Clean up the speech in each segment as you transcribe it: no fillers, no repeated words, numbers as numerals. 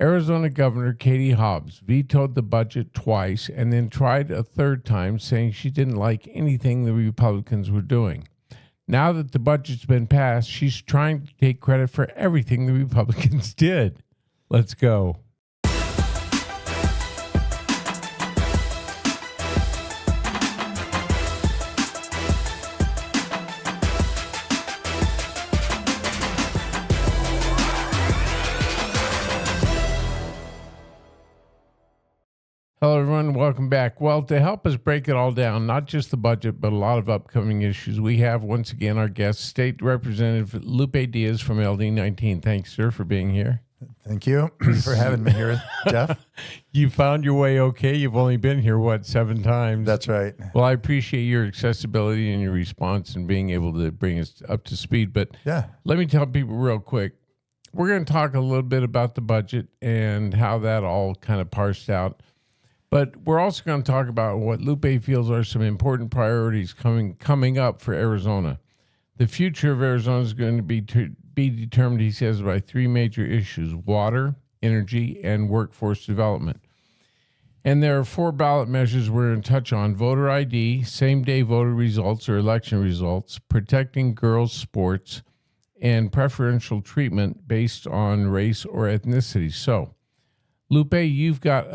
Arizona Governor Katie Hobbs vetoed the budget twice and then tried a third time, saying she didn't like anything the Republicans were doing. Now that the budget's been passed, she's trying to take credit for everything the Republicans did. Let's go. Hello, everyone. Welcome back. Well, to help us break it all down, not just the budget, but a lot of upcoming issues, we have once again our guest, State Representative Lupe Diaz from LD19. Thanks, sir, for being here. Thank you for having me here, Jeff. You found your way okay. You've only been here, 7 times? That's right. Well, I appreciate your accessibility and your response and being able to bring us up to speed. But yeah, let me tell people real quick. We're going to talk a little bit about the budget and how that all kind of parsed out. But we're also going to talk about what Lupe feels are some important priorities coming up for Arizona. The future of Arizona is going to be determined, he says, by 3 major issues: water, energy, and workforce development. And there are 4 ballot measures we're going to touch on: voter ID, same-day voter results or election results, protecting girls' sports, and preferential treatment based on race or ethnicity. So, Lupe, you've got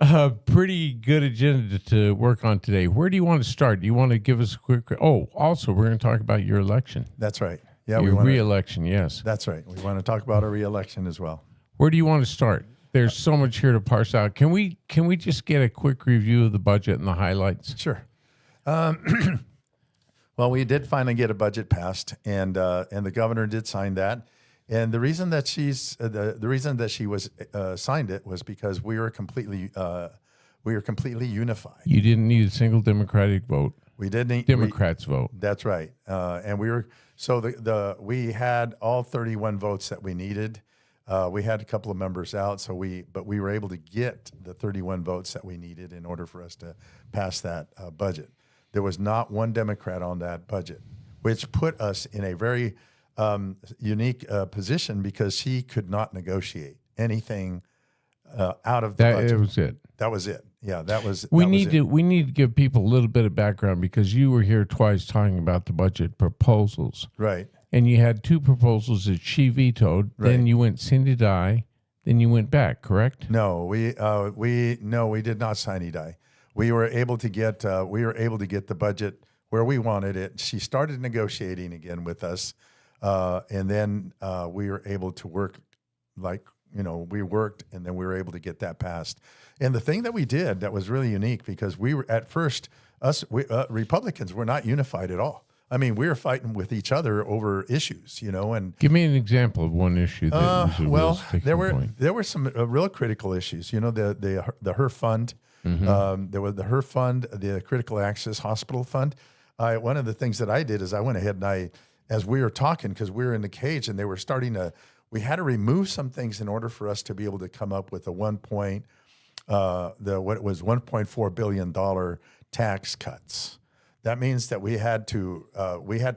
a pretty good agenda to work on today. Where do you want to start? Do you want to give us a quick... Oh, also, we're going to talk about your election. that's right. Yeah, Your re-election, yes. That's right. We want to talk about our re-election as well. Where do you want to start? There's so much here to parse out. Can we just get a quick review of the budget and the highlights? Sure. Well, we did finally get a budget passed, and the governor did sign that. And the reason that she was signed it was because we were completely unified. You didn't need a single Democratic vote. We didn't need Democrats vote. That's right. And we had all 31 votes that we needed. We had a couple of members out, but we were able to get the 31 votes that we needed in order for us to pass that budget. There was not one Democrat on that budget, which put us in a very unique position because she could not negotiate anything out of the budget. That was it. That was it. Yeah, that was. We need to give people a little bit of background because you were here twice talking about the budget proposals. Right. And you had 2 proposals that she vetoed. Right. Then you went sine die. Then you went back. Correct? No, we did not sine die. We were able to get the budget where we wanted it. She started negotiating again with us, and then we were able to work we worked, and then we were able to get that passed. And the thing that we did that was really unique, because we were at first, Republicans were not unified at all. I mean, we were fighting with each other over issues, and give me an example of one issue. That was a real sticking point. There were some real critical issues. The HER fund. Mm-hmm. There was the HER fund, the Critical Access Hospital Fund. One of the things that I did is I went ahead and as we were talking, because we were in the cage and they were we had to remove some things in order for us to be able to come up with a $1.4 billion tax cuts. That means that we had to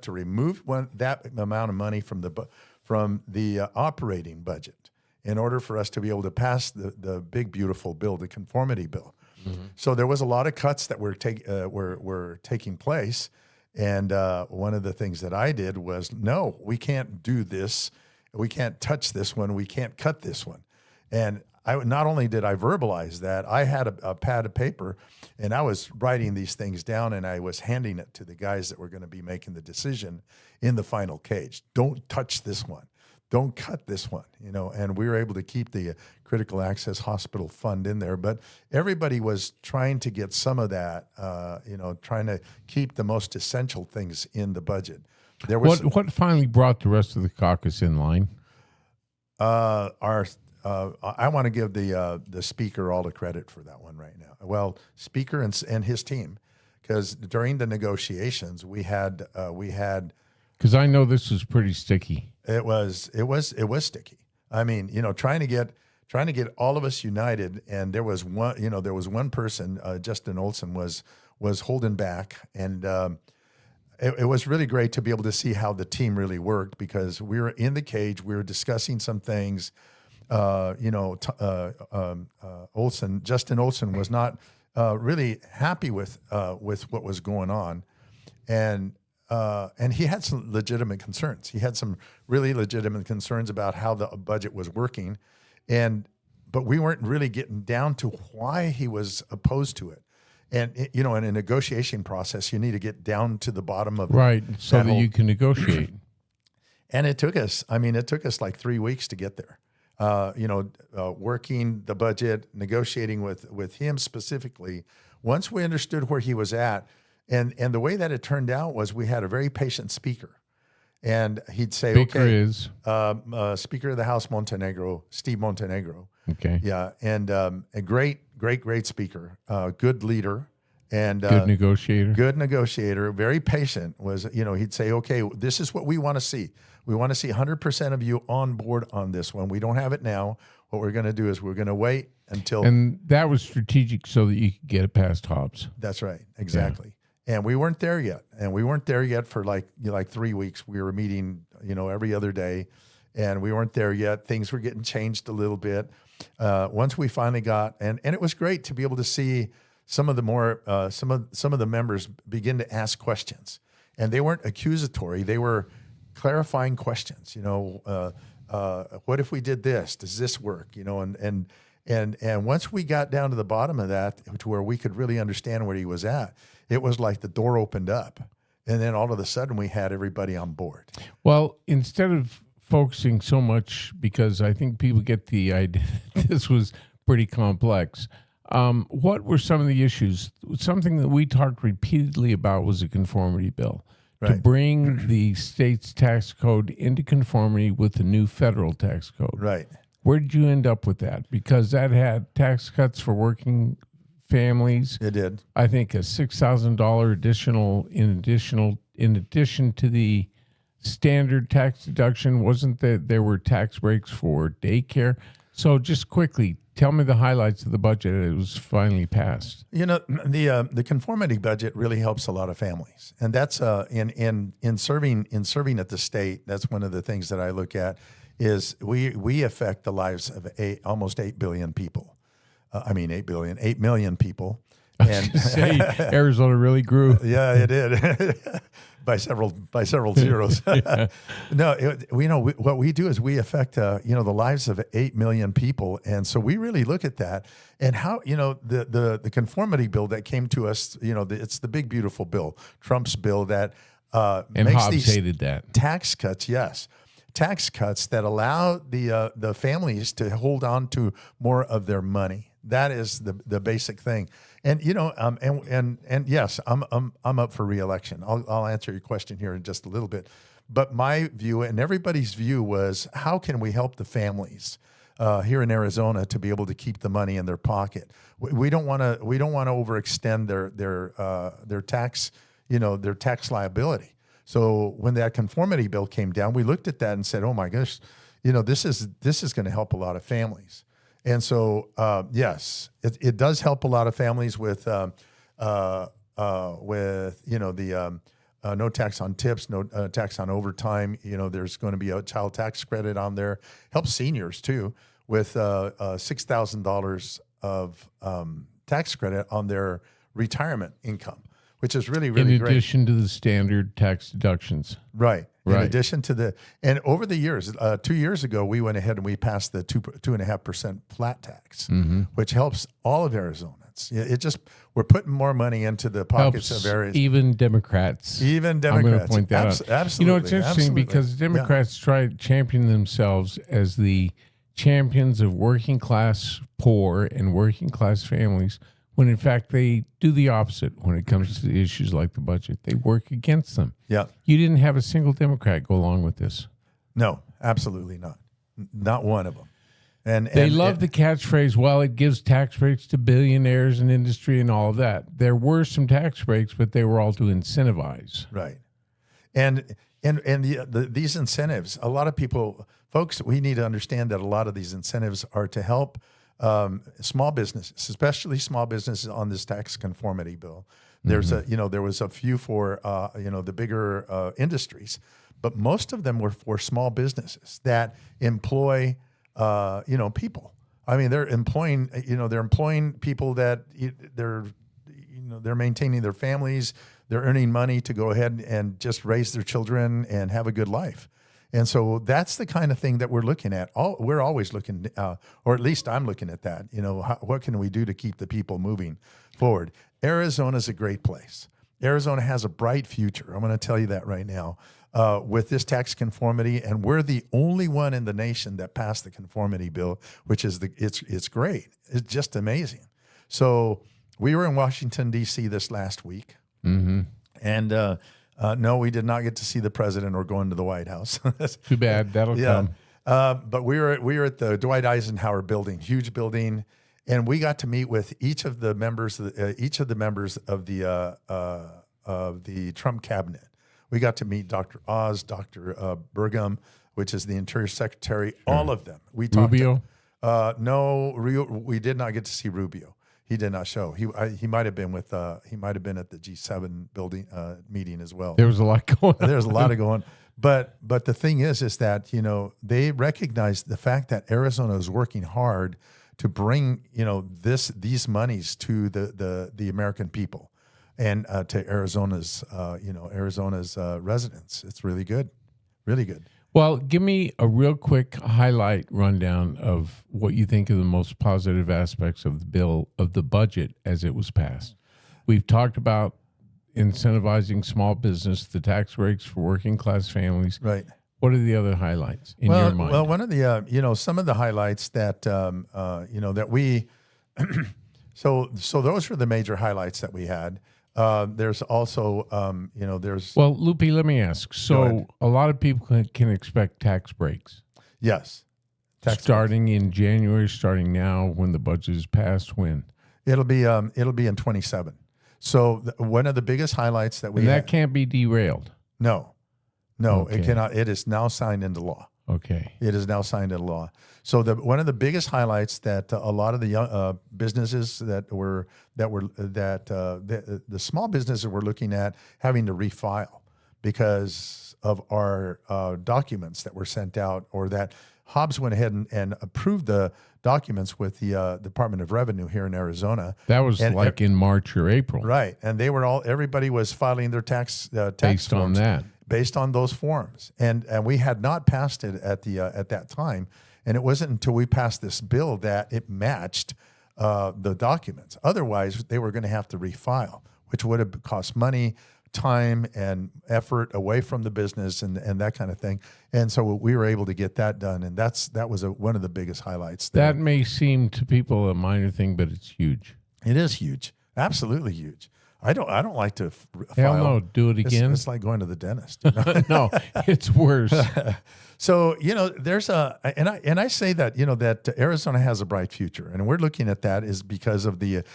remove that amount of money from the operating budget in order for us to be able to pass the big beautiful bill, the conformity bill. Mm-hmm. So there was a lot of cuts that were taking place, and one of the things that I did was, no, we can't do this. We can't touch this one. We can't cut this one. And not only did I verbalize that, I had a pad of paper, and I was writing these things down, and I was handing it to the guys that were going to be making the decision in the final cage. Don't touch this one. Don't cut this one, and we were able to keep the Critical Access Hospital Fund in there. But everybody was trying to get some of that, trying to keep the most essential things in the budget. There was what finally brought the rest of the caucus in line? I want to give the speaker all the credit for that one right now. Well, speaker and his team, because during the negotiations we had. Because I know this was pretty sticky. It was sticky. I mean, trying to get all of us united, and there was one person, Justin Olson was holding back, and it was really great to be able to see how the team really worked, because we were in the cage, we were discussing some things, Justin Olson was not really happy with what was going on, and he had some legitimate concerns. He had some really legitimate concerns about how the budget was working, but we weren't really getting down to why he was opposed to it. And in a negotiation process, you need to get down to the bottom of right, so that you can negotiate. And it took us like 3 weeks to get there. Working the budget, negotiating with him specifically. Once we understood where he was at, and the way that it turned out was we had a very patient speaker, and he'd say, Speaker is Speaker of the House Montenegro, Steve Montenegro. Okay. Yeah, and a great speaker, good leader, and good negotiator. Very patient. He'd say, okay, this is what we want to see. We want to see 100% of you on board on this one. We don't have it now. What we're going to do is we're going to wait until. And that was strategic so that you could get it past Hobbs. That's right. Exactly. Yeah. And we weren't there yet. And we weren't there yet for like 3 weeks. We were meeting, every other day, and we weren't there yet. Things were getting changed a little bit. Once we finally got, and it was great to be able to see some of the members begin to ask questions, and they weren't accusatory. They were clarifying questions. What if we did this? Does this work? And once we got down to the bottom of that, to where we could really understand where he was at, it was like the door opened up, and then all of a sudden we had everybody on board. Well, instead of focusing so much, because I think people get the idea this was pretty complex. What were some of the issues? Something that we talked repeatedly about was a conformity bill. Right. To bring the state's tax code into conformity with the new federal tax code. Right. Where did you end up with that? Because that had tax cuts for working families. It did. I think a $6,000 additional in addition to the standard tax deduction. Wasn't there were tax breaks for daycare? So just quickly, tell me the highlights of the budget. It was finally passed. The conformity budget really helps a lot of families, and that's in serving at the state. That's one of the things that I look at is we affect the lives of almost 8 billion people. 8 million people. And say Arizona really grew. Yeah, it did. by several zeros. Yeah. No, what we do is we affect the lives of 8 million people, and so we really look at that and how the conformity bill that came to us. It's the big beautiful bill, Trump's bill that and makes Hobbs these hated that tax cuts. Yes. Tax cuts that allow the families to hold on to more of their money. That is the basic thing. And and yes, I'm up for re-election. I'll answer your question here in just a little bit. But my view and everybody's view was, how can we help the families here in Arizona to be able to keep the money in their pocket? We don't want to overextend their tax their tax liability. So when that conformity bill came down, we looked at that and said, oh my gosh, this is going to help a lot of families. And so, yes, it does help a lot of families with no tax on tips, no tax on overtime. There's going to be a child tax credit on there. Helps seniors too with $6,000 of tax credit on their retirement income, which is really, really great. In addition to the standard tax deductions. Right. In Right. addition to and over the years, 2 years ago, we went ahead and we passed the 2.5% flat tax, which helps all of Arizonans. We're putting more money into the pockets Helps of areas. even Democrats. Even I'm Democrats. going to point that out. Absolutely. It's interesting absolutely. because Democrats try to champion themselves as the champions of working class poor and working class families, when in fact they do the opposite when it comes to issues like the budget. They work against them. Yeah. You didn't have a single Democrat go along with this. No, absolutely not. Not one of them. And They love the catchphrase, well, it gives tax breaks to billionaires and industry and all of that. There were some tax breaks, but they were all to incentivize. Right. And these incentives, a lot of people, folks, we need to understand that a lot of these incentives are to help small businesses, especially small businesses on this tax conformity bill. There's there was a few for, the bigger industries, but most of them were for small businesses that employ people. I mean, they're employing people that they're maintaining their families. They're earning money to go ahead and just raise their children and have a good life. And so that's the kind of thing that we're looking at. We're always looking, or at least I'm looking at that. What can we do to keep the people moving forward? Arizona is a great place. Arizona has a bright future. I'm going to tell you that right now. With this tax conformity, and we're the only one in the nation that passed the conformity bill, which is it's great. It's just amazing. So we were in Washington D.C. this last week, and no, we did not get to see the president or go into the White House. Too bad. That'll come. But we were at the Dwight Eisenhower building, huge building, and we got to meet with each of the members of the Trump cabinet. We got to meet Dr. Oz, Dr. Burgum, which is the Interior Secretary, all of them. We talked Rubio? We did not get to see Rubio. He did not show. He might have been at the G7 building meeting as well. There was a lot going on. There's a lot of going. But the thing is that they recognize the fact that Arizona is working hard to bring these monies to the American people and to Arizona's residents. It's really good, really good. Well, give me a real quick highlight rundown of what you think are the most positive aspects of the bill, of the budget as it was passed. We've talked about incentivizing small business, the tax breaks for working class families. Right. What are the other highlights in your mind? Well, one of the some of the highlights that that we so those were the major highlights that we had. There's also Well, Lupe, let me ask. So a lot of people can expect tax breaks. Yes. Starting in January, starting now, when the budget is passed, when? It'll be in 27. So one of the biggest highlights that we that can't be derailed. No, Okay. It cannot. It is now signed into law. Okay. It is now signed into law. So one of the biggest highlights that a lot of the young businesses the small businesses were looking at having to refile because of our documents that were sent out, or that Hobbs went ahead and approved the documents with the Department of Revenue here in Arizona. That was in March or April. Right. And everybody was filing their tax based forms on that. Based on those forms. And we had not passed it at that time. And it wasn't until we passed this bill that it matched the documents. Otherwise, they were going to have to refile, which would have cost money, time, and effort away from the business and that kind of thing. And so we were able to get that done. And that was one of the biggest highlights. That may seem to people a minor thing, but it's huge. It is huge. Absolutely huge. I don't like to file. Hell no, do it again. It's like going to the dentist. No, it's worse. So, there's and I say that, that Arizona has a bright future, and we're looking at that is because of being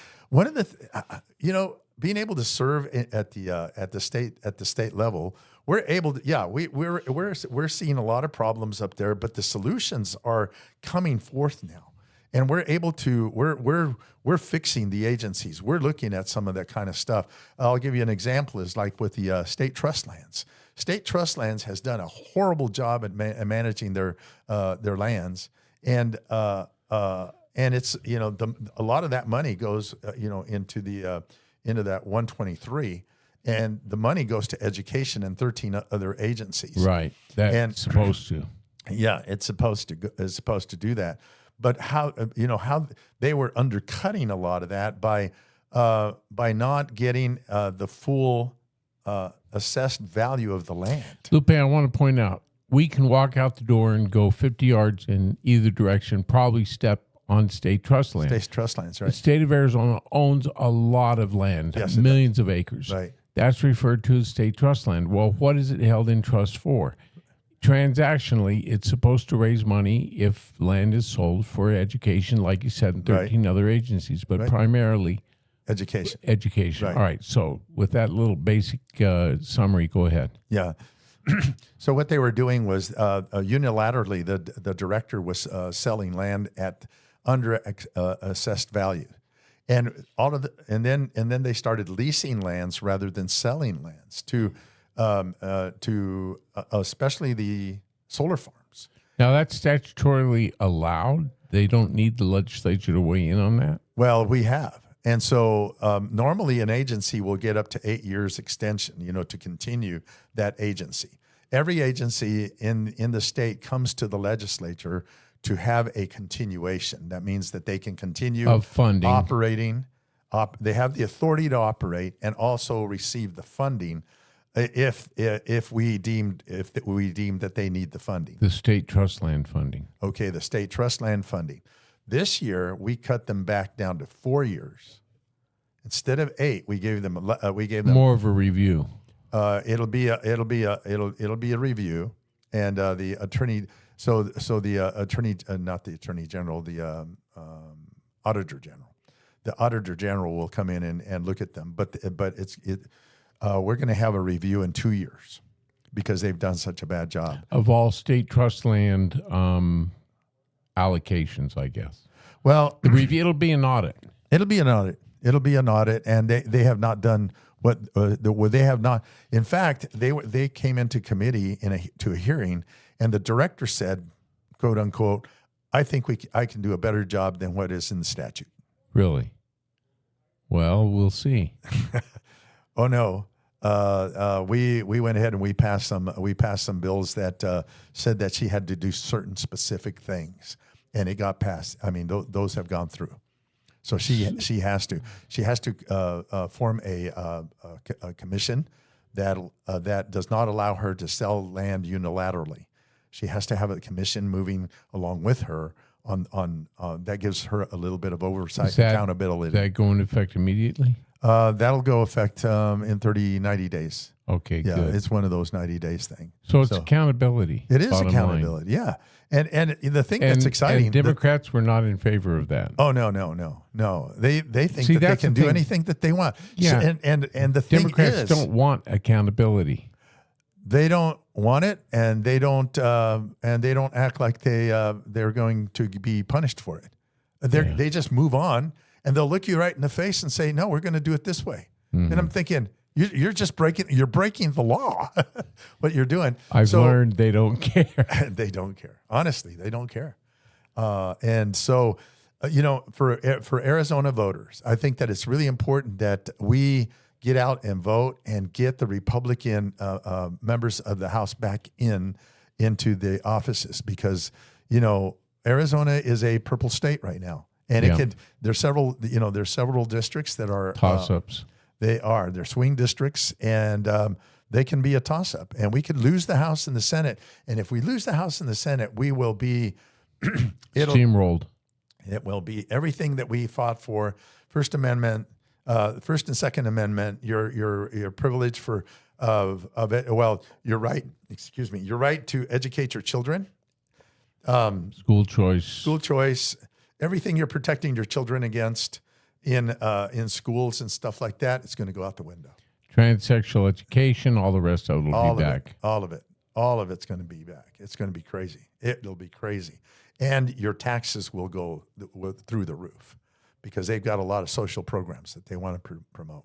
able to serve at the state level. We're able to, we're seeing a lot of problems up there, but the solutions are coming forth now. And we're able to, we're fixing the agencies. We're looking at some of that kind of stuff. I'll give you an example is like with the state trust lands. State trust lands has done a horrible job at managing their lands. And it's, a lot of that money goes, into that 123, and the money goes to education and 13 other agencies. Right. That's supposed to. Yeah, it's supposed to do that. But how they were undercutting a lot of that by not getting the full assessed value of the land. Lupe, I want to point out, we can walk out the door and go 50 yards in either direction, probably step on state trust land. State trust lands, right? The state of Arizona owns a lot of land, yes, millions of acres. Right. That's referred to as state trust land. Well, what is it held in trust for? Transactionally, it's supposed to raise money if land is sold for education, like you said, in 13 other agencies, but primarily education. Right. All right. So with that little basic summary, go ahead. Yeah. So what they were doing was unilaterally, the director was selling land at under assessed value, and then they started leasing lands rather than selling lands to especially the solar farms. Now that's statutorily allowed. They don't need the legislature to weigh in on that. Well, we have. And so normally an agency will get up to 8 years extension, to continue that agency. Every agency in the state comes to the legislature to have a continuation. That means that they can continue Of funding. operating. They have the authority to operate and also receive the funding if we deemed that they need the funding. The state trust land funding. Okay, the state trust land funding. This year we cut them back down to 4 years instead of 8. We gave them More of a review. It'll be a review, and the attorney. So the attorney, not the attorney general, the auditor general. The auditor general will come in and look at them, but we're going to have a review in 2 years because they've done such a bad job Of all state trust land allocations, I guess. Well, The review, it'll be an audit. it'll be an audit. It'll be an audit, and they have not done what they have not. In fact, they came into committee to a hearing, and the director said, "quote unquote," I think I can do a better job than what is in the statute. Really? Well, we'll see. Oh no, we went ahead and we passed some bills that said that she had to do certain specific things, and it got passed. I mean, those have gone through. So she has to form a commission that does not allow her to sell land unilaterally. She has to have a commission moving along with her on that gives her a little bit of oversight and accountability. Does that go into effect immediately? That'll go effect in 90 days. Okay, Yeah, good. it's one of those 90 days thing. So it's accountability. It is bottom accountability, line. yeah. And the thing that's exciting. And Democrats were not in favor of that. Oh no. They think that they can do anything that they want. Yeah. So, and the thing Democrats is, don't want accountability. they don't want it, and they don't act like they're going to be punished for it. They just move on, and they'll look you right in the face and say, "No, we're going to do it this way." Mm-hmm. And I'm thinking, you're just breaking the law. What you're doing. I've learned they don't care. They don't care. Honestly, they don't care. And so, for Arizona voters, I think that it's really important that we get out and vote and get the Republican members of the House back into the offices because, Arizona is a purple state right now. And there's several districts that are Toss-ups. They're swing districts, and they can be a toss-up. And we could lose the House and the Senate. And if we lose the House and the Senate, we will be Steamrolled. It will be everything that we fought for: First Amendment, First and Second Amendment, your privilege of it. Well, your right. Excuse me. Your right to educate your children. School choice. Everything you're protecting your children against in schools and stuff like that, it's going to go out the window. Transsexual education, all the rest of it will be back. All of it's going to be back. It's going to be crazy. It'll be crazy. And your taxes will go through the roof because they've got a lot of social programs that they want to promote.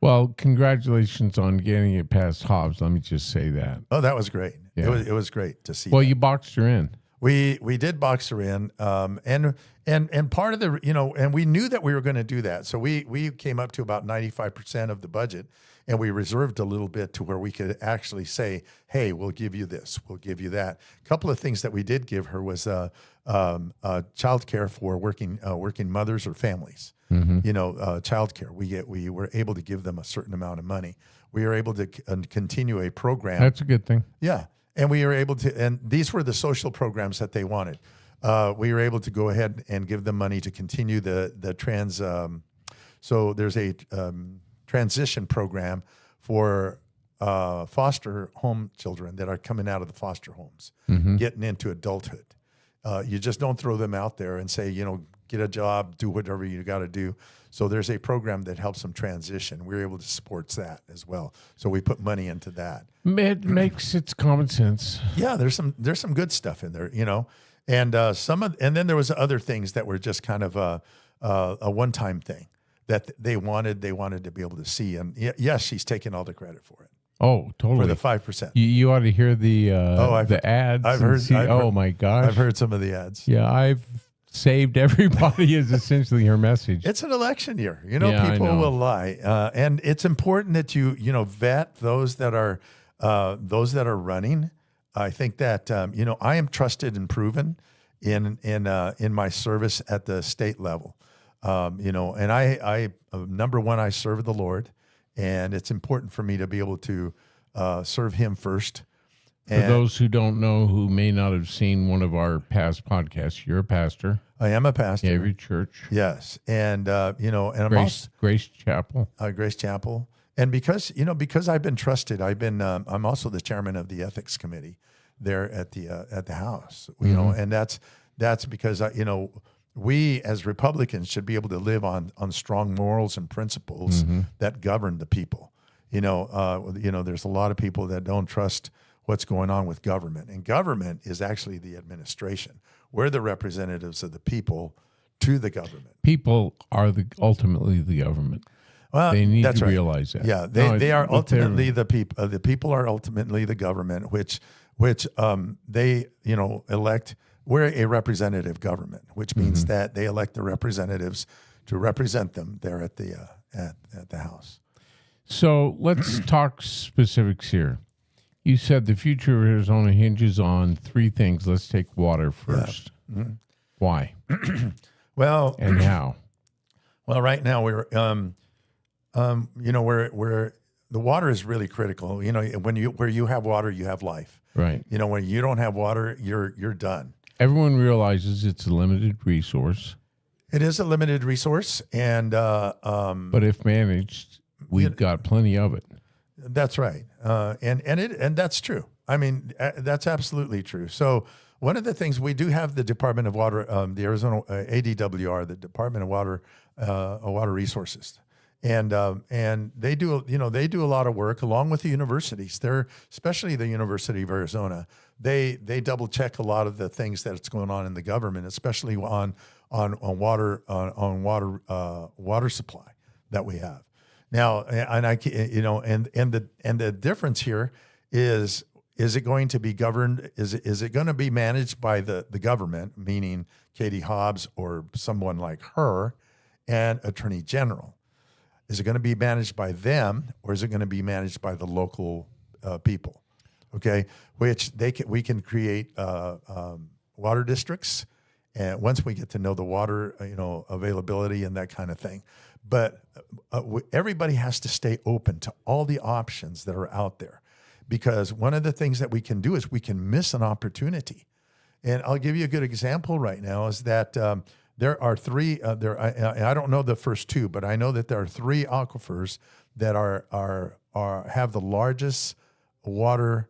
Well, congratulations on getting it past Hobbs. Let me just say that. Oh, that was great. Yeah. It was great to see. Well, that. you boxed her in. We did box her in, and part of the and we knew that we were going to do that. So we came up to about 95% of the budget, and we reserved a little bit to where we could actually say, "Hey, we'll give you this, we'll give you that." A couple of things that we did give her was child care for working mothers or families. Mm-hmm. Child care. We were able to give them a certain amount of money. We were able to continue a program. That's a good thing. Yeah. And we were able to, and these were the social programs that they wanted. We were able to go ahead and give them money to continue the trans. So there's a transition program for foster home children that are coming out of the foster homes, getting into adulthood. You just don't throw them out there and say, get a job, do whatever you got to do. So there's a program that helps them transition. We're able to support that as well. So we put money into that. It makes its common sense. Yeah, there's some good stuff in there, and and then there was other things that were just kind of a one-time thing that they wanted to be able to see. And yes, she's taking all the credit for it. Oh, totally. for the 5%. You ought to hear the ads. I've heard. Oh my gosh! I've heard some of the ads. Yeah, I've saved everybody is essentially her message. It's an election year. Yeah, People I know. will lie, and it's important that you vet those that are running. I think that I am trusted and proven in my service at the state level. And I number one, I serve the Lord, and it's important for me to be able to serve Him first. For those who don't know, who may not have seen one of our past podcasts, you're a pastor. I am a pastor. You have your church. Yes, and and I'm also Grace Chapel. Grace Chapel, and because I've been trusted, I'm also the chairman of the ethics committee there at the House. And that's because we as Republicans should be able to live on strong morals and principles that govern the people. There's a lot of people that don't trust what's going on with government, and government is actually the administration. We're the representatives of the people to the government. People are ultimately the government. Well, they need that's to right. realize that. Yeah, they are ultimately the people. The people are ultimately the government, which they elect. We're a representative government, which means that they elect the representatives to represent them there at the House. So let's talk specifics here. You said the future of Arizona hinges on three things. Let's take water first. Yeah. Mm-hmm. Why? Well, and how? Well, right now we're the water is really critical. Where you have water, you have life. Right. When you don't have water, you're done. Everyone realizes it's a limited resource. It is a limited resource, and but if managed, we've got plenty of it. That's right, and that's true. I mean, that's absolutely true. So one of the things we do have the Department of Water, the Arizona ADWR, the Department of Water Resources, and they do a lot of work along with the universities. They're especially the University of Arizona. They double check a lot of the things that's going on in the government, especially on water supply that we have. Now, and the difference here is it going to be governed? Is it going to be managed by the government, meaning Katie Hobbs or someone like her, and Attorney General? Is it going to be managed by them, or is it going to be managed by the local people? Okay, which we can create water districts, and once we get to know the water, availability and that kind of thing. But everybody has to stay open to all the options that are out there, because one of the things that we can do is we can miss an opportunity. And I'll give you a good example right now is that there are three. I don't know the first two, but I know that there are three aquifers that have the largest water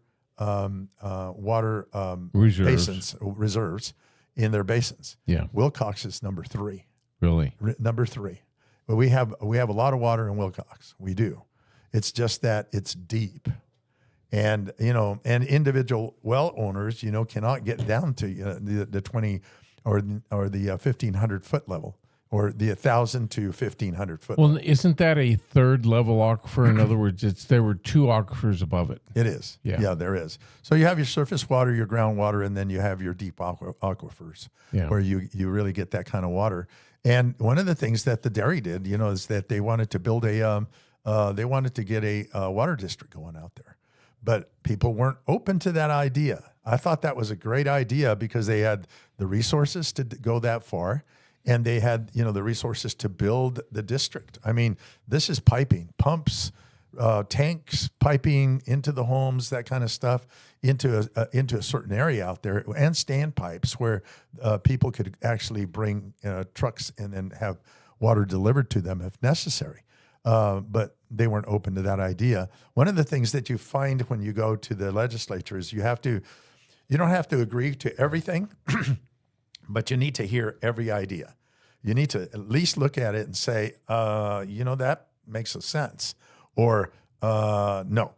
reserves in their basins. Yeah, Wilcox is number 3. Really, number 3. But we have a lot of water in Wilcox. We do. It's just that it's deep, and individual well owners cannot get down to the 20 or the 1,500 foot level, or the 1,000 to 1,500 foot. Well, level. Isn't that a third level aquifer? In other words, there were 2 aquifers above it. It is. Yeah, there is. So you have your surface water, your groundwater, and then you have your deep aquifers, where you really get that kind of water. And one of the things that the dairy did, is that they wanted to build get a water district going out there, but people weren't open to that idea. I thought that was a great idea because they had the resources to go that far, and they had the resources to build the district. I mean, this is piping, pumps, tanks, piping into the homes, that kind of stuff, into a certain area out there, and standpipes where people could actually bring trucks and then have water delivered to them if necessary. But they weren't open to that idea. One of the things that you find when you go to the legislature is you don't have to agree to everything, but you need to hear every idea. You need to at least look at it and say, that makes a sense, or no.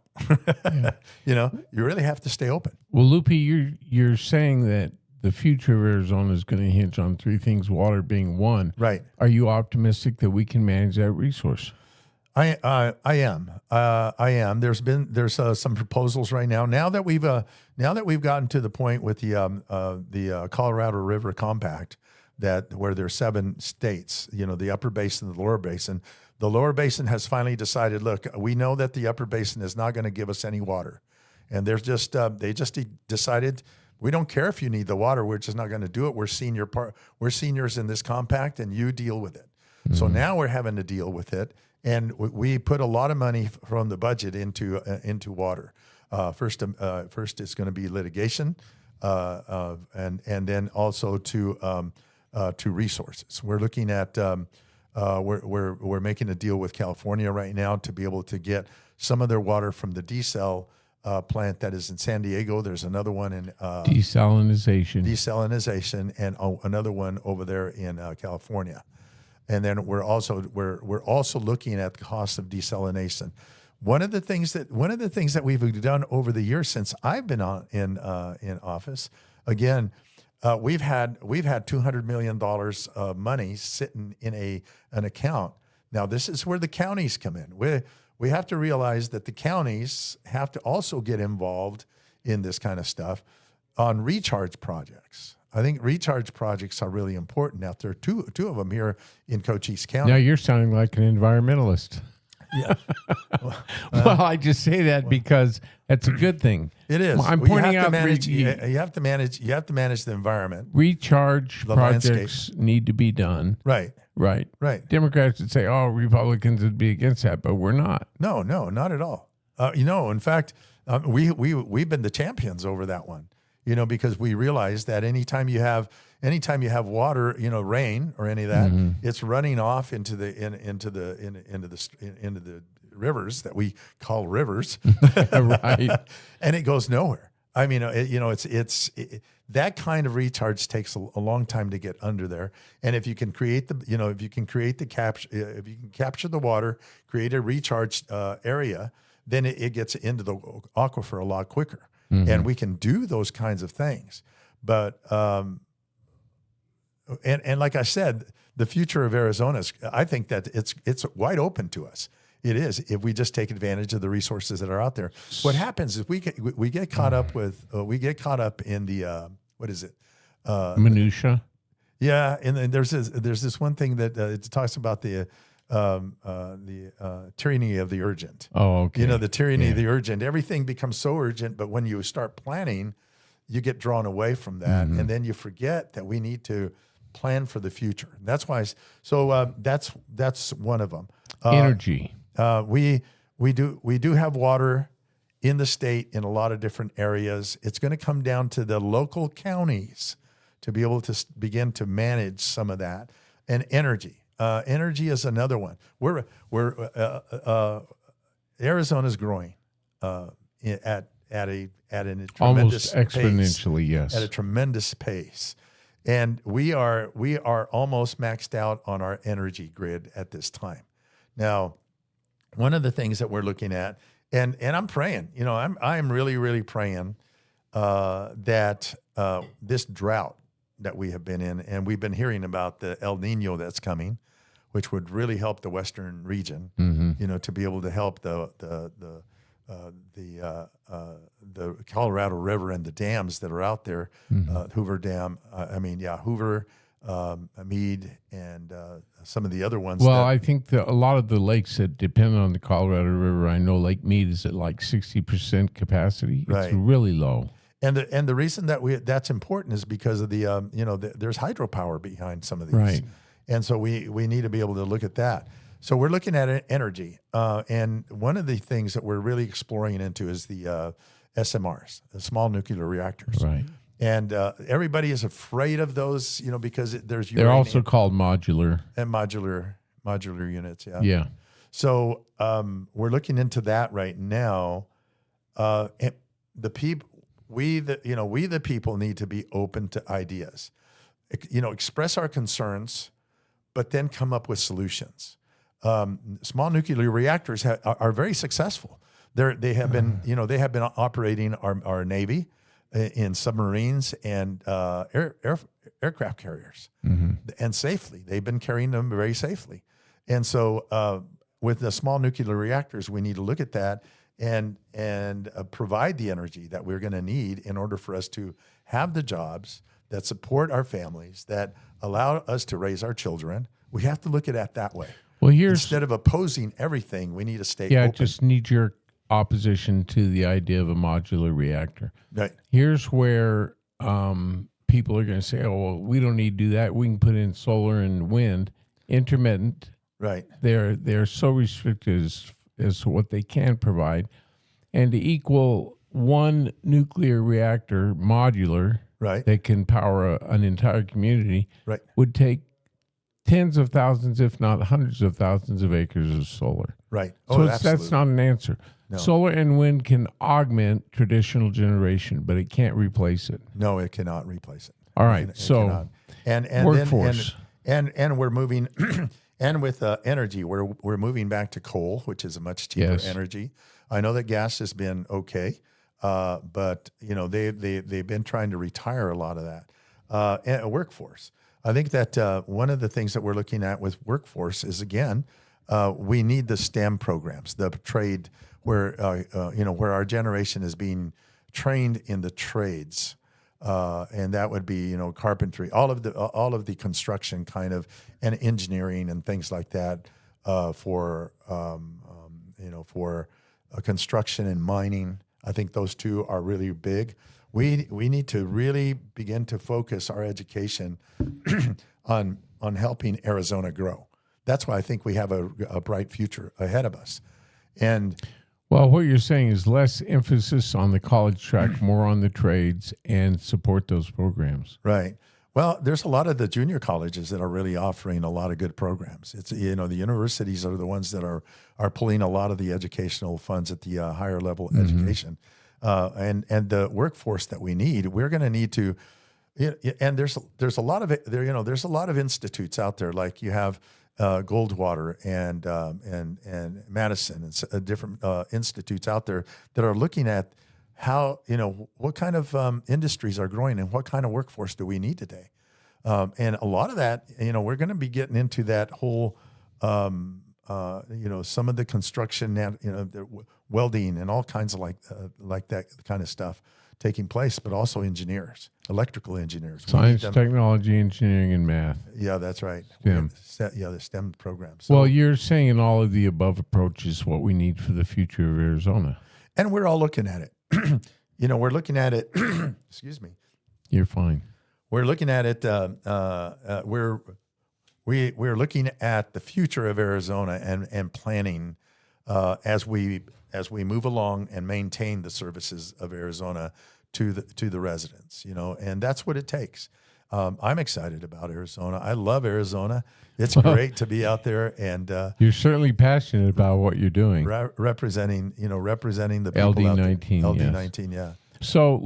You really have to stay open. Well, Lupe, you're saying that the future of Arizona is going to hinge on 3 things, water being one. Right. Are you optimistic that we can manage that resource? I am. I am. There's some proposals right now. Now that we've gotten to the point with the Colorado River Compact, that where there's 7 states, the upper basin, the lower basin. The lower basin has finally decided, look, we know that the upper basin is not going to give us any water, and they just decided, we don't care if you need the water, we're just not going to do it. We're seniors in this compact, and you deal with it. Mm-hmm. So now we're having to deal with it. And we put a lot of money from the budget into water. First, it's going to be litigation, and then also to resources. We're looking at we're making a deal with California right now to be able to get some of their water from the desal plant that is in San Diego. There's another one in desalinization, and another one over there in California. And then we're also looking at the cost of desalination. One of the things that we've done over the years since I've been in office, again, we've had $200 million of money sitting in an account. Now this is where the counties come in. We have to realize that the counties have to also get involved in this kind of stuff on recharge projects. I think recharge projects are really important. Now, there are two of them here in Cochise County. Now you're sounding like an environmentalist. Yeah. Well, I just say that because that's a good thing. It is. I'm pointing out you have to manage the environment. Recharge projects need to be done. Right. Democrats would say, "Oh, Republicans would be against that," but we're not. No, not at all. In fact, we've been the champions over that one. Because we realize that anytime you have water, rain or any of that, mm-hmm. it's running off into the rivers that we call rivers, right? And it goes nowhere. I mean, that kind of recharge takes a long time to get under there. And if you can create if you can capture the water, create a recharge area, then it gets into the aquifer a lot quicker. Mm-hmm. And we can do those kinds of things. But, and like I said, the future of Arizona I think that it's wide open to us. It is, if we just take advantage of the resources that are out there. What happens is we get caught up in the, what is it? Minutia. Yeah. And there's this one thing that it talks about the tyranny of the urgent. Oh, okay. The tyranny of the urgent. Everything becomes so urgent, but when you start planning, you get drawn away from that, mm-hmm. and then you forget that we need to plan for the future. That's why. So that's one of them. Energy. We do have water in the state in a lot of different areas. It's going to come down to the local counties to be able to begin to manage some of that, and energy. Energy is another one. Arizona's growing at a tremendous almost exponentially, pace, yes, at a tremendous pace, and we are almost maxed out on our energy grid at this time. Now, one of the things that we're looking at, and I'm praying, I'm really praying that this drought that we have been in, and we've been hearing about the El Nino that's coming, which would really help the western region, mm-hmm. To be able to help the Colorado River and the dams that are out there, mm-hmm. Hoover Dam, Hoover, Meade, and some of the other ones. Well, I think a lot of the lakes that depend on the Colorado River, I know Lake Meade is at like 60% capacity. It's right. really low. And the reason that's important is because of there's hydropower behind some of these. Right. And so we need to be able to look at that. So we're looking at energy. And one of the things that we're really exploring into is the SMRs, the small nuclear reactors. Right. And everybody is afraid of those, because there's uranium. They're also called modular. And modular units, yeah. Yeah. So we're looking into that right now. And the people, we the people need to be open to ideas. Express our concerns, but then come up with solutions. Small nuclear reactors are very successful. They have been operating our Navy in submarines and aircraft carriers, mm-hmm. and safely. They've been carrying them very safely. And so with the small nuclear reactors, we need to look at that and provide the energy that we're going to need in order for us to have the jobs that support our families, that allow us to raise our children. We have to look at it that way. Well, here's Instead of opposing everything, we need to stay I open. just need your opposition to the idea of a modular reactor. Right. Here's where people are going to say, "Oh, well, we don't need to do that. We can put in solar and wind, intermittent." Right. They're so restricted as to what they can provide, and to equal one nuclear reactor modular Right. that can power an entire community Right. would take tens of thousands, if not hundreds of thousands of acres of solar. Right. So absolutely. that's not an answer. No. Solar and wind can augment traditional generation, but it can't replace it. No, it cannot replace it. All right. It So cannot. and workforce. and we're moving and with energy, we're moving back to coal, which is a much cheaper Yes. energy. I know that gas has been okay, but they've been trying to retire a lot of that. And workforce. I think that one of the things that we're looking at with workforce is, again, we need the STEM programs, the trade where where our generation is being trained in the trades, and that would be carpentry, all of the construction kind of, and engineering and things like that, for construction and mining. I think those two are really big. We need to really begin to focus our education on helping Arizona grow. That's why I think we have a bright future ahead of us. And Well, what you're saying is less emphasis on the college track, more on the trades, and support those programs. right. Well, there's a lot of the junior colleges that are really offering a lot of good programs. It's the universities are the ones that are pulling a lot of the educational funds at the higher level education, and the workforce that we need. We're going to need to, and there's a lot of it there. There's a lot of institutes out there, like you have Goldwater and Madison and different institutes out there that are looking at how, what kind of industries are growing and what kind of workforce do we need today. And a lot of that, we're going to be getting into that whole, some of the construction, the welding and all kinds of like that kind of stuff taking place, but also engineers, electrical engineers. Science, technology, engineering, and math. Yeah, that's right. STEM. The STEM programs. So, Well, you're saying in all of the above approach is what we need for the future of Arizona. and we're all looking at it. We're looking at it. Excuse me. You're fine. We're looking at it. We're looking at the future of Arizona and planning as we move along and maintain the services of Arizona to the residents. And that's what it takes. I'm excited about Arizona. I love Arizona. It's great to be out there and You're certainly passionate about what you're doing. representing the people LD19, out there. yes. LD19, yeah. So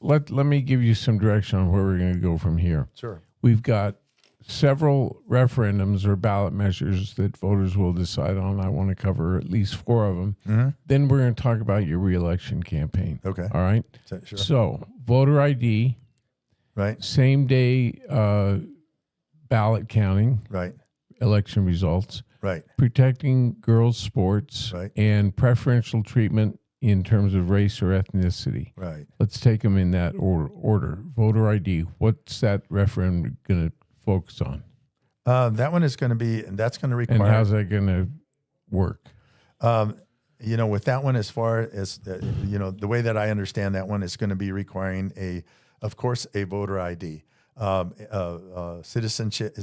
let me give you some direction on where we're going to go from here. Sure. We've got several referendums or ballot measures that voters will decide on. I want to cover at least 4 of them. Mm-hmm. Then we're going to talk about your reelection campaign. Okay. All right. Sure. So voter ID, Right. same day ballot counting, Right. election results, Right. protecting girls' sports, Right. and preferential treatment in terms of race or ethnicity. Right. Let's take them in that order. Voter ID, what's that referendum going to focus on? That one is going to be, and that's going to require. And how's that going to work? With that one, as far as the way that I understand that one is going to be requiring of course, a voter ID. Citizenship.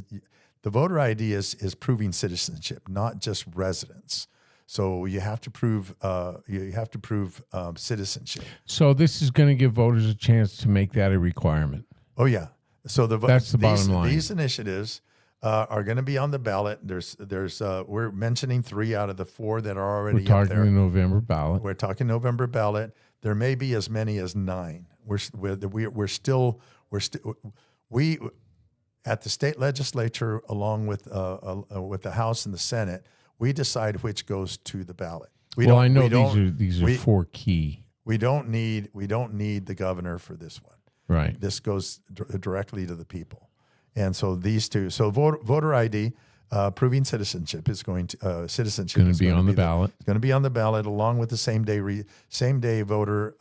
The voter ID is proving citizenship, not just residence. So you have to prove citizenship. So this is going to give voters a chance to make that a requirement. Oh yeah. So That's the bottom line. These initiatives are going to be on the ballot. We're mentioning 3 out of the 4 that are already We're talking up there. the November ballot. We're talking November ballot. There may be as many as 9. We're still at the state legislature, along with the House and the Senate, we decide which goes to the ballot. I know these are 4 key. We don't need the governor for this one. Right. This goes directly to the people, and so these two. So voter ID. proving citizenship is going to Going to be on the ballot. It's going to be on the ballot along with the same day voter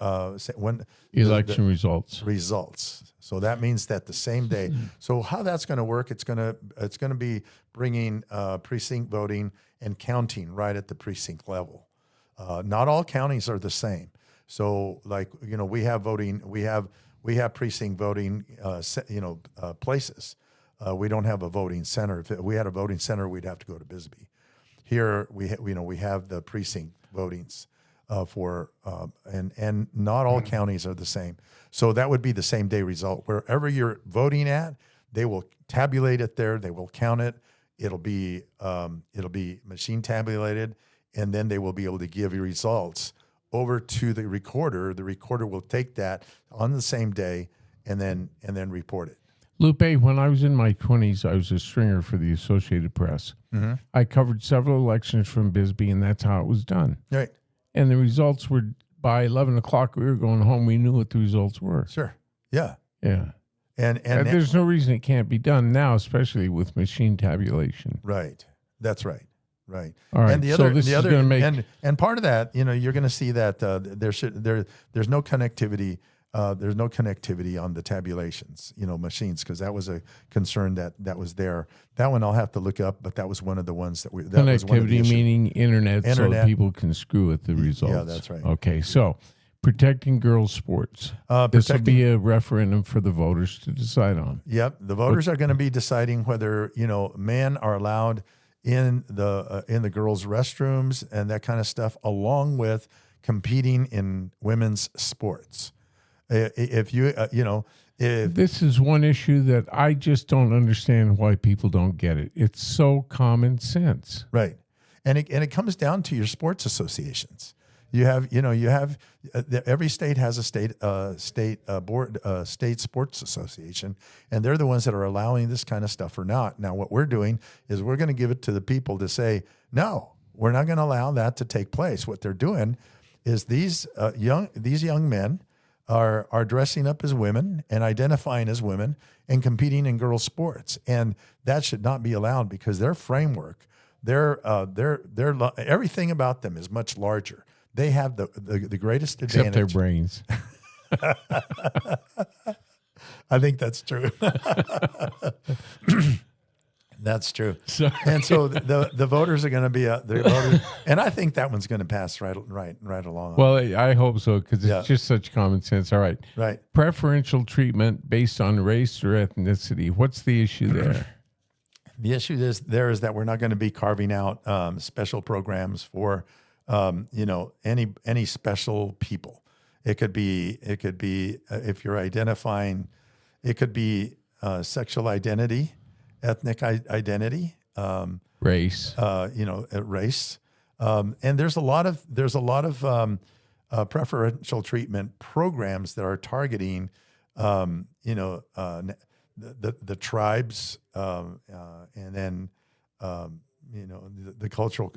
Election results. Results. So that means that the same day. So how that's going to work? It's going to be bringing precinct voting and counting right at the precinct level. Not all counties are the same. So like we have voting. We have precinct voting. Places. We don't have a voting center. If we had a voting center, we'd have to go to Bisbee. Here we have the precinct votings and not all counties are the same. So that would be the same day result. Wherever you're voting at, they will tabulate it there. They will count it. It'll be machine tabulated, and then they will be able to give you results over to the recorder. The recorder will take that on the same day and then report it. Lupe, when I was in my 20s, I was a stringer for the Associated Press. Mm-hmm. I covered several elections from Bisbee, and that's how it was done. Right. And the results were, by 11 o'clock, we were going home. We knew what the results were. Sure. Yeah. Yeah. And there's no reason it can't be done now, especially with machine tabulation. Right. That's right. Right. All right. And the other, and part of that, you're going to see that there's no connectivity. There's no connectivity on the tabulations, machines, because that was a concern that was there. That one I'll have to look up, but that was one of the ones that connectivity meaning internet, so people can screw with the results. Yeah, that's right. Okay, so protecting girls' sports. This will be a referendum for the voters to decide on. Yep, the voters are going to be deciding whether men are allowed in the girls' restrooms and that kind of stuff, along with competing in women's sports. If this is one issue that I just don't understand why people don't get it. It's so common sense, right? And it comes down to your sports associations. You have every state has a state sports association, and they're the ones that are allowing this kind of stuff or not. Now, what we're doing is we're going to give it to the people to say, no, we're not going to allow that to take place. What they're doing is these young men are dressing up as women and identifying as women and competing in girls' sports, and that should not be allowed because their framework, their everything about them is much larger. They have the greatest advantage. Except their brains. I think that's true. That's true. And so the voters are going to be and I think that one's going to pass right along. Well, I hope so, because it's just such common sense. All right. Right. Preferential treatment based on race or ethnicity. What's the issue there? The issue is that we're not going to be carving out special programs for any special people. It could be if you're identifying, it could be sexual identity, ethnic identity, race, race, and there's a lot of preferential treatment programs that are targeting, the tribes, and then the cultural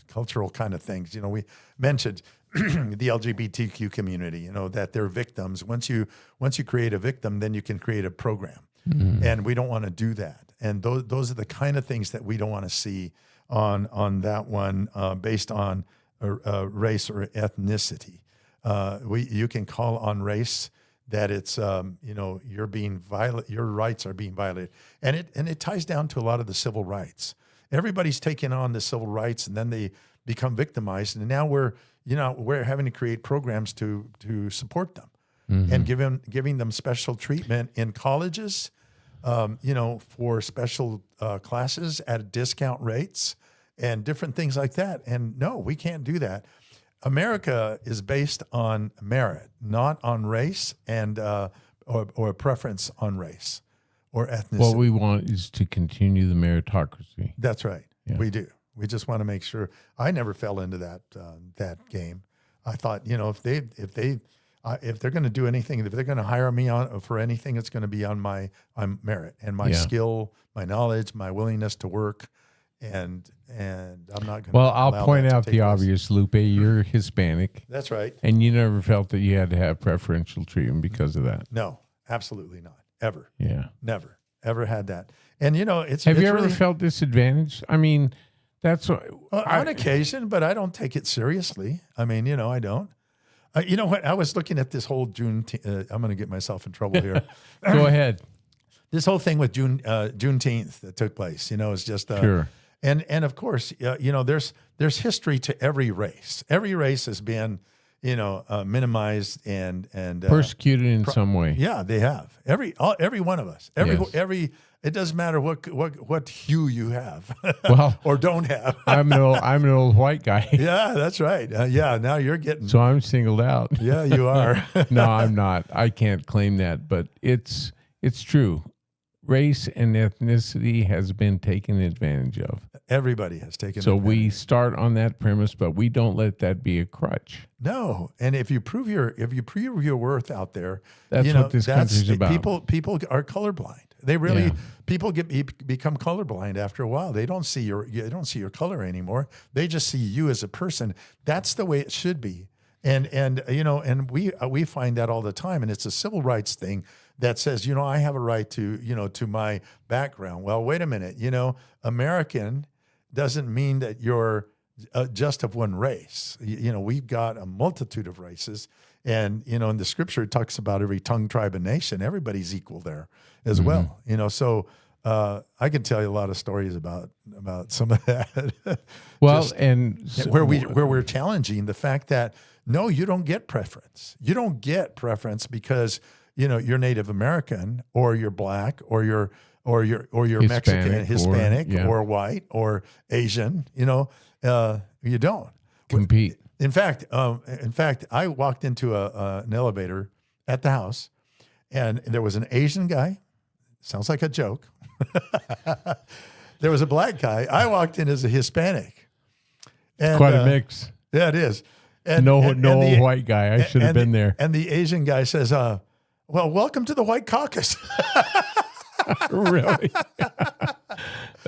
cultural kind of things. We mentioned the LGBTQ community. That they're victims. Once you create a victim, then you can create a program. Mm-hmm. And we don't want to do that. And those are the kind of things that we don't want to see on that one based on race or ethnicity. You can call on race that it's you're being violent, your rights are being violated, and it ties down to a lot of the civil rights. Everybody's taking on the civil rights, and then they become victimized, and now we're having to create programs to support them. Mm-hmm. And giving them special treatment in colleges, for special classes at discount rates and different things like that. And no, we can't do that. America is based on merit, not on race and or a preference on race or ethnicity. What we want is to continue the meritocracy. That's right. Yeah. We do. We just want to make sure. I never fell into that game. I thought, if they're going to do anything, if they're going to hire me on for anything, it's going to be on my merit and my skill, my knowledge, my willingness to work, and I'm not going to. Well, I'll point out the obvious, Lupe. You're Hispanic. That's right. And you never felt that you had to have preferential treatment because of that. No, absolutely not. Ever. Yeah. Never. ever had that. And it's Have it's you ever really, felt disadvantaged? I mean, that's what on occasion, but I don't take it seriously. I mean, I don't. You know what? I was looking at this whole June. I'm going to get myself in trouble here. Go ahead. This whole thing with Juneteenth that took place. It's just Sure. And of course, there's history to every race. Every race has been minimized and Persecuted in some way. Yeah, they have. Every one of us. Every. It doesn't matter what hue you have, Well, or don't have. I'm an old white guy. Yeah, that's right. Yeah, now you're getting. So I'm singled out. Yeah, you are. No, I'm not. I can't claim that, but it's true. Race and ethnicity has been taken advantage of. Everybody has taken. So advantage. we start on that premise, but we don't let that be a crutch. No, and if you prove your worth out there, That's what this country's about. People are colorblind. They really Yeah. people become colorblind after a while. They don't see your color anymore. They just see you as a person. That's the way it should be. And we find that all the time. And it's a civil rights thing that says, I have a right to my background. Well, wait a minute. American doesn't mean that you're just of one race. We've got a multitude of races. And, in the scripture, it talks about every tongue, tribe, and nation. Everybody's equal there as well. So I can tell you a lot of stories about some of that. Well, where we're challenging the fact that, no, you don't get preference. You don't get preference because, you're Native American or you're black or you're Mexican, Hispanic or white or Asian. You don't compete. In fact, I walked into an elevator at the house, and there was an Asian guy. Sounds like a joke. There was a black guy. I walked in as a Hispanic. And, quite a mix. Yeah, it is. And no old white guy. I should have been there. And the Asian guy says, "Well, welcome to the White Caucus." Really?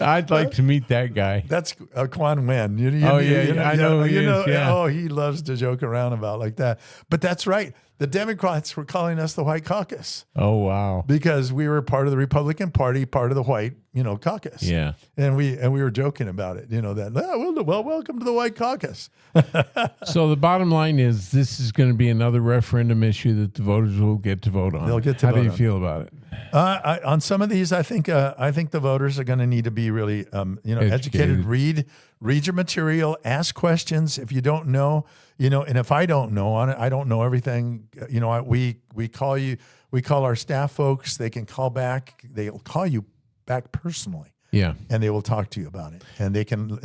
I'd like to meet that guy. That's Quan Nguyen. I know who he is, yeah. Oh, he loves to joke around about like that. But that's right. The Democrats were calling us the White Caucus. Oh, wow. Because we were part of the Republican Party, part of the White, caucus. Yeah. And we were joking about it, that, well, welcome to the White Caucus. So the bottom line is this is going to be another referendum issue that the voters will get to vote on. They'll get to How vote do you on. feel about it? On some of these, I think the voters are going to need to be really, educated. Read your material, ask questions if you don't know, and if I don't know on it, I don't know everything. We call our staff folks. They can call back. They'll call you back personally. Yeah. And they will talk to you about it, and they can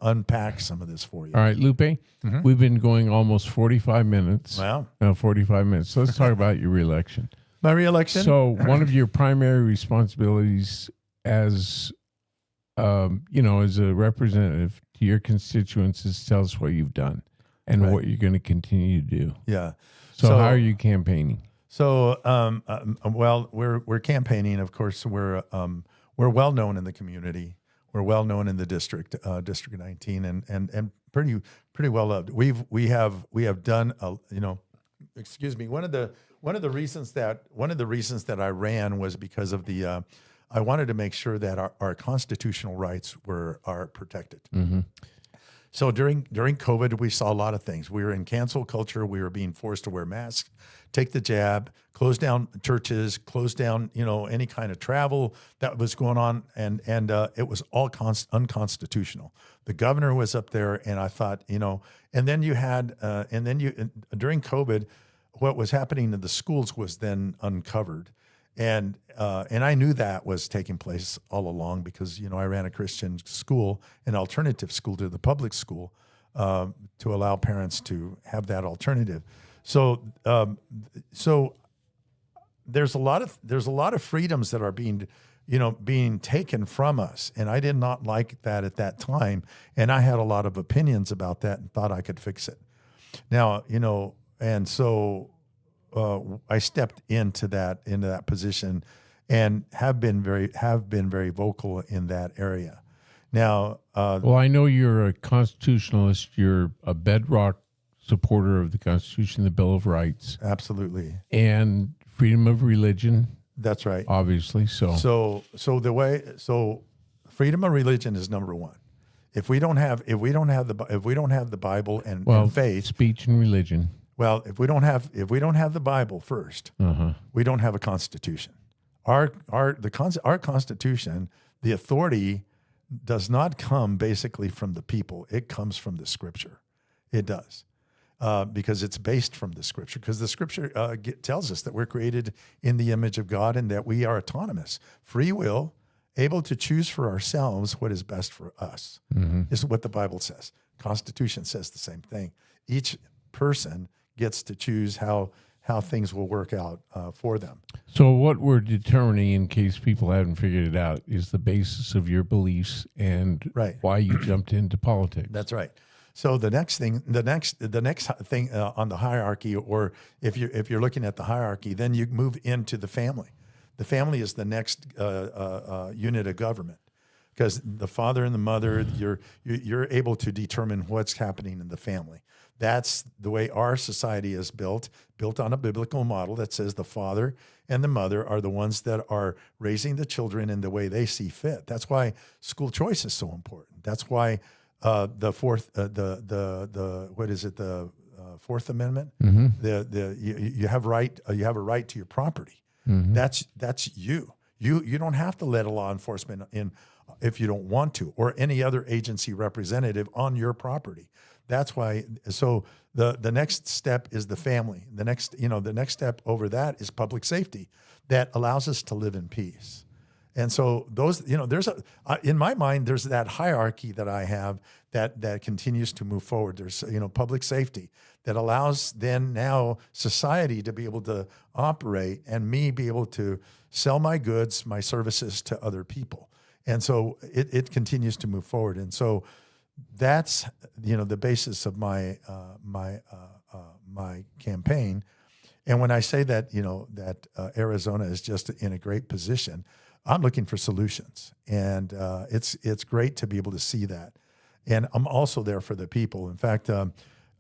unpack some of this for you. All right, Lupe, we've been going almost 45 minutes. Wow. 45 minutes. So let's talk about your reelection. My reelection. So one of your primary responsibilities as as a representative to your constituents is tell us what you've done and what you're going to continue to do. Yeah. So how are you campaigning? So, well, we're campaigning. Of course, we're well known in the community. We're well known in the district, District 19, and pretty well loved. We have done excuse me. One of the reasons that I ran was because of the I wanted to make sure that our constitutional rights are protected. Mm-hmm. So during COVID, we saw a lot of things. We were in cancel culture. We were being forced to wear masks, take the jab, close down churches, close down any kind of travel that was going on, and it was all unconstitutional. The governor was up there, and I thought, and then you had, during COVID, what was happening in the schools was then uncovered. And I knew that was taking place all along because, I ran a Christian school, an alternative school to the public school, to allow parents to have that alternative. So there's a lot of freedoms that are being taken from us. And I did not like that at that time. And I had a lot of opinions about that and thought I could fix it. Now, and so I stepped into that position and have been very vocal in that area. Now, well, I know you're a constitutionalist. You're a bedrock supporter of the Constitution, the Bill of Rights, absolutely, and freedom of religion. That's right. obviously. So So freedom of religion is number one. If we don't have the Bible and faith, speech and religion. well, if we don't have the Bible first, we don't have a constitution. Our constitution, the authority does not come basically from the people. It comes from the Scripture. It does. Because it's based from the Scripture. Because the Scripture tells us that we're created in the image of God and that we are autonomous, free will, able to choose for ourselves what is best for us. This is what the Bible says. Constitution says the same thing. Each person gets to choose how things will work out for them. So what we're determining, in case people haven't figured it out, is the basis of your beliefs and why you jumped into politics. That's right. So the next thing on the hierarchy, or if you're looking at the hierarchy, then you move into the family. The family is the next unit of government, because the father and the mother, you're able to determine what's happening in the family. That's the way our society is built on a biblical model that says the father and the mother are the ones that are raising the children in the way they see fit. That's why school choice is so important. That's why the Fourth Amendment. You have a right to your property. That's you. You don't have to let a law enforcement in if you don't want to, or any other agency representative on your property. That's why. So the next step is the family. The next step over that is public safety that allows us to live in peace. And so those, there's in my mind, there's that hierarchy that I have that continues to move forward. There's, public safety that allows then now society to be able to operate and me be able to sell my goods, my services to other people. And so it continues to move forward. And so that's, the basis of my campaign. And when I say that, that Arizona is just in a great position, I'm looking for solutions, and it's great to be able to see that. And I'm also there for the people. In fact,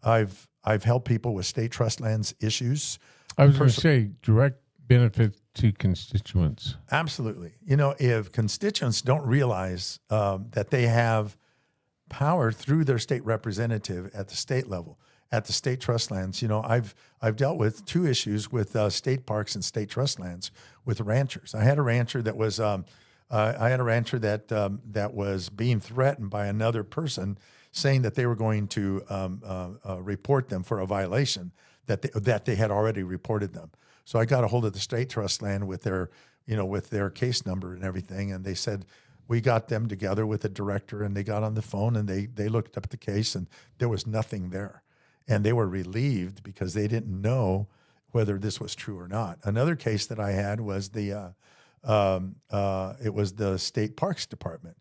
I've helped people with state trust lands issues. I was going to say direct benefit to constituents. Absolutely. If constituents don't realize that they have power through their state representative at the state level, at the state trust lands, I've dealt with two issues with state parks and state trust lands with ranchers. I had a rancher that was that was being threatened by another person, saying that they were going to report them for a violation that they had already reported them. So I got a hold of the state trust land with their case number and everything, and they said, we got them together with a director, and they got on the phone and they looked up the case, and there was nothing there. And they were relieved because they didn't know whether this was true or not. Another case that I had was it was the state parks department.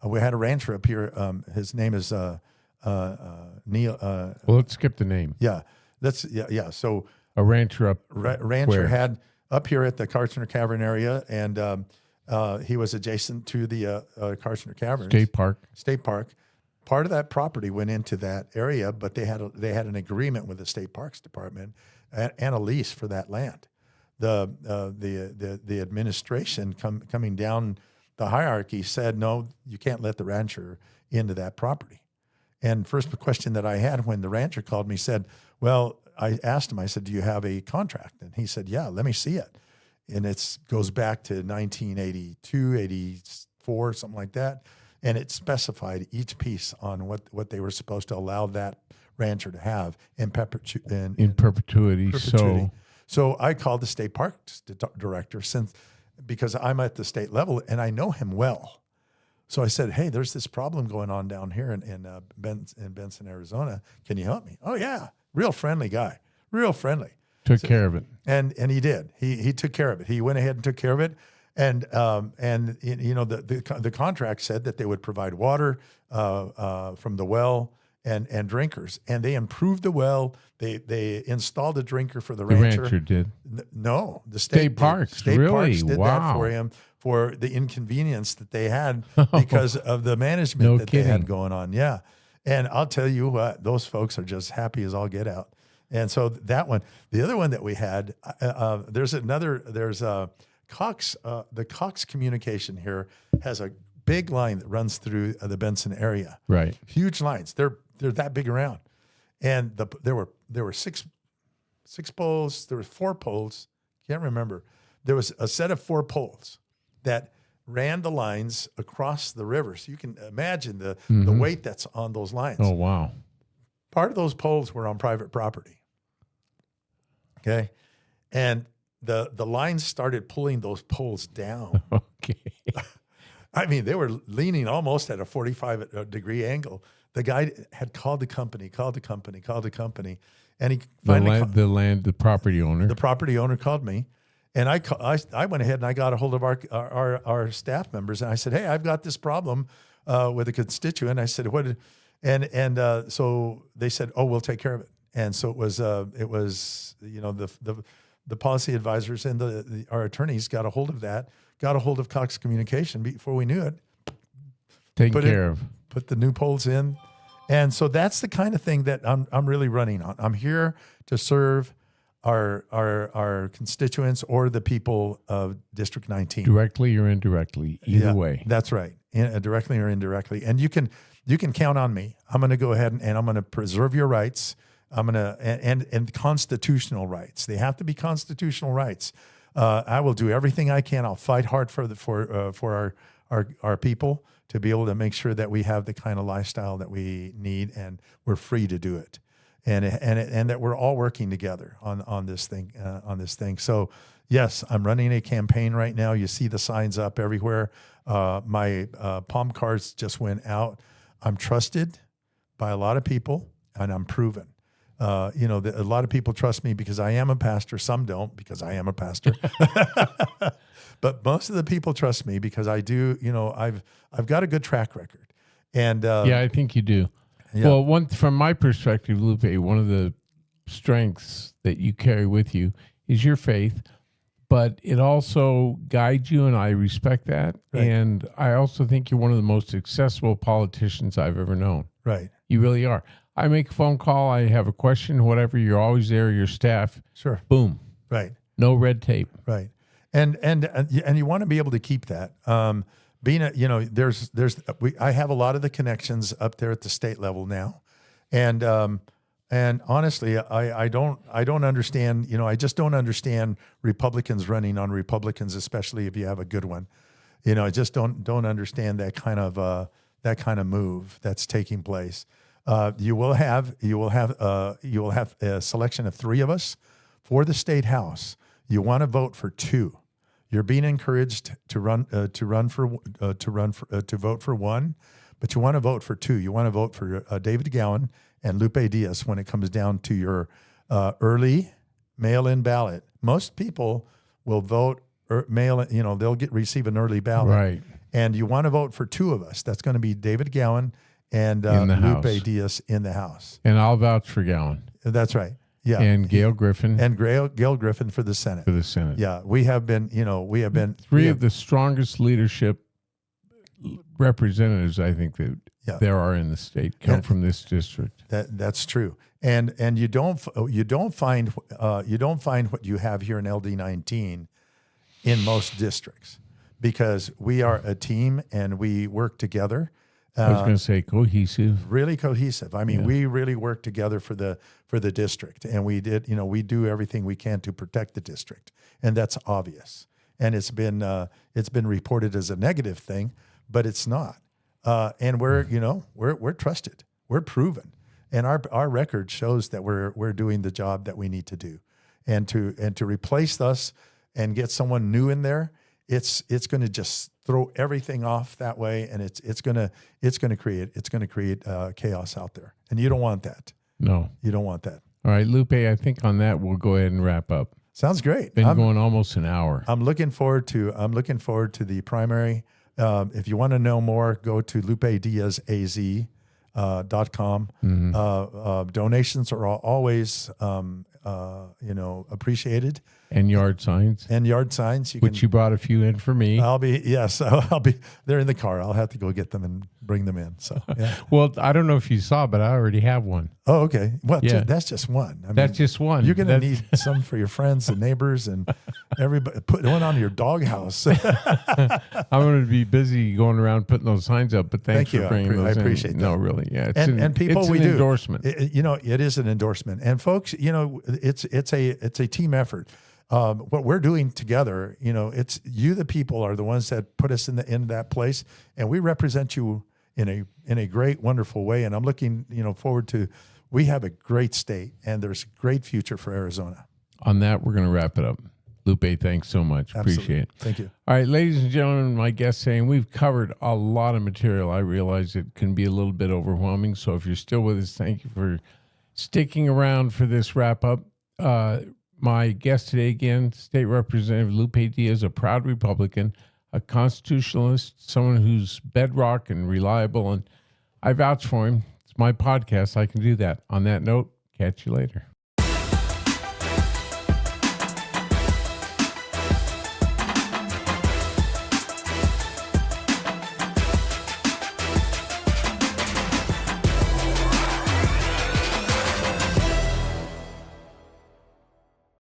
We had a rancher up here. His name is Neil. Well, let's skip the name. Yeah, yeah. So a rancher up. Rancher had up here at the Karchner Cavern area, and he was adjacent to the Karchner Caverns State Park. Part of that property went into that area, but they had an agreement with the state parks department and a lease for that land. The administration coming down the hierarchy said, no, you can't let the rancher into that property. And first question that I had when the rancher called me said, well, I asked him, I said, do you have a contract? And he said, yeah, let me see it. And it goes back to 1982, 84, something like that. And it specified each piece on what they were supposed to allow that rancher to have in perpetuity. So I called the state parks director because I'm at the state level and I know him well. So I said, hey, there's this problem going on down here in Benson, Arizona. Can you help me? Oh yeah, real friendly guy, real friendly. Took care of it, and he did. He took care of it. He went ahead and took care of it. And the contract said that they would provide water from the well and drinkers, and they improved the well. They installed a drinker for the rancher. The rancher did. No, the state parks. State really? Parks did Wow. that for him for the inconvenience that they had because of the management they had going on. Yeah, and I'll tell you what, those folks are just happy as all get out. And so that one, the other one that we had, there's a the Cox communication here has a big line that runs through the Benson area. Right. Huge lines. They're that big around, and there were six poles. There were 4 poles. Can't remember. There was a set of 4 poles that ran the lines across the river. So you can imagine the weight that's on those lines. Oh, wow. Part of those poles were on private property. Okay. And the lines started pulling those poles down. Okay. I mean, they were leaning almost at a 45-degree angle. The guy had called the company, and he finally the property owner. The property owner called me, and I went ahead and I got a hold of our staff members, and I said, "Hey, I've got this problem with a constituent." I said, "What?" So they said, "Oh, we'll take care of it." And so it was the policy advisors and our attorneys got a hold of that, got a hold of Cox Communication before we knew it. Put the new poles in. And so that's the kind of thing that I'm really running on. I'm here to serve our constituents or the people of District 19. Directly or indirectly, either way. That's right. Directly or indirectly. And you can count on me. I'm going to go ahead and I'm going to preserve your rights. I'm going to, and constitutional rights. They have to be constitutional rights. I will do everything I can. I'll fight hard for our people to be able to make sure that we have the kind of lifestyle that we need, and we're free to do it, and that we're all working together on this thing. So yes, I'm running a campaign right now. You see the signs up everywhere. My palm cards just went out. I'm trusted by a lot of people, and I'm proven. A lot of people trust me because I am a pastor. Some don't because I am a pastor. But most of the people trust me because I do. I've got a good track record. And yeah, I think you do. Yeah. Well, from my perspective, Lupe, one of the strengths that you carry with you is your faith, but it also guides you, and I respect that. Right. And I also think you're one of the most accessible politicians I've ever known. Right. You really are. I make a phone call, I have a question, whatever, you're always there, your staff. Sure. Boom. Right. No red tape. Right. And you want to be able to keep that. I have a lot of the connections up there at the state level now. And honestly, I don't understand, I just don't understand Republicans running on Republicans, especially if you have a good one. I just don't understand that kind of move that's taking place. You will have a selection of 3 of us for the state house. You want to vote for 2. You're being encouraged to vote for 1, but you want to vote for 2. You want to vote for David Gowan and Lupe Diaz when it comes down to your early mail-in ballot. Most people will vote mail-in. They'll receive an early ballot, right? And you want to vote for 2 of us. That's going to be David Gowan and Lupe Diaz in the House. And I'll vouch for Gowan. That's right. Yeah. And Gail Griffin. And Gail Griffin for the Senate. Yeah. We have been 3 of the strongest leadership representatives, I think, that there are in the state come from this district. That's true. And you don't find what you have here in LD19 in most districts, because we are a team and we work together. I was going to say cohesive. Really cohesive. I mean, we really work together for the district, and we do everything we can to protect the district, and that's obvious. And it's been reported as a negative thing, but it's not. And we're trusted. We're proven, and our record shows that we're doing the job that we need to do, and to replace us and get someone new in there, it's going to just throw everything off that way, and it's going to create chaos out there, and you don't want that. No, you don't want that. All right, Lupe, I think on that we'll go ahead and wrap up. Sounds great. Been going almost an hour. I'm looking forward to the primary. If you want to know more, go to lupediazaz.com. Donations are always appreciated. And yard signs. And yard signs. You brought a few in for me. I'll be they're in the car. I'll have to go get them and bring them in. So, yeah. Well, I don't know if you saw, but I already have one. Oh, okay. Well, Yeah. That's just one. That's just one. You're going to need some for your friends and neighbors and everybody. Put one on your doghouse. I'm going to be busy going around putting those signs up, but thank you for bringing those in. I appreciate that. No, really. Yeah. And people, it's we an do. endorsement. It is an endorsement. And folks, it's a team effort. What we're doing together, it's you, the people, are the ones that put us in that place, and we represent you in a great, wonderful way. And I'm looking, forward to. We have a great state, and there's a great future for Arizona. On that, we're going to wrap it up. Lupe, thanks so much. Absolutely. Appreciate it. Thank you. All right, ladies and gentlemen, my guest saying we've covered a lot of material. I realize it can be a little bit overwhelming. So if you're still with us, thank you for sticking around for this wrap up. My guest today, again, State Representative Lupe Diaz, a proud Republican, a constitutionalist, someone who's bedrock and reliable, and I vouch for him. It's my podcast. I can do that. On that note, catch you later.